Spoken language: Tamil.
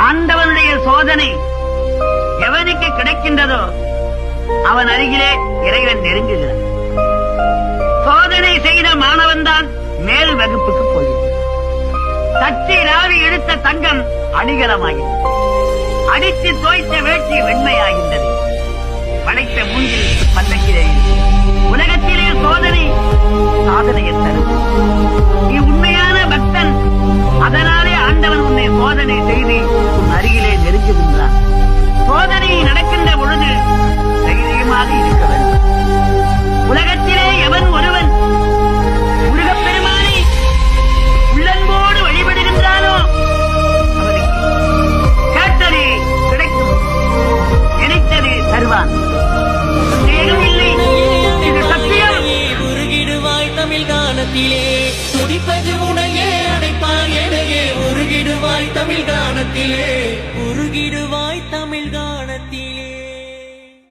ஆண்டவனுடைய சோதனை எவனுக்கு கிடைக்கின்றதோ அவன் அருகிலே இறைவன் நெருங்குகிறான். சோதனை செய்த மாணவன் தான் மேல் வகுப்புக்கு போகிறது. தட்டி ராவி எடுத்த தங்கம் அணிகலமாகிறது. அடித்து தோய்த்த வேட்சி வெண்மையாகின்றது. படைத்த மூங்கில் பல்லக்கிலே உலகத்திலே சோதனை சாதனையை தரும். நீ உண்மையான பக்தன், அதனாலே ஆண்டவன் உன்னை சோதனை செய்து உன் அருகிலே நெருங்குகின்றான். சோதனை நடக்கின்ற பொழுது தைரியமாக இருக்க வேண்டும். உலகத்திலே எவன் ஒருவன் முருகப்பெருமானை உள்ளன்போடு வழிபடுகின்றானோ அவனுக்கு கேட்டது கிடைக்கும், நினைத்தது தருவான். இல்லை, இது சத்தியம். உருகிடுவாய் தமிழ் கானத்திலே, துடிப்பது உனையே அடைப்பார் எனையே. உருகிடுவாய் தமிழ் கானத்திலே, உருகிடுவாய்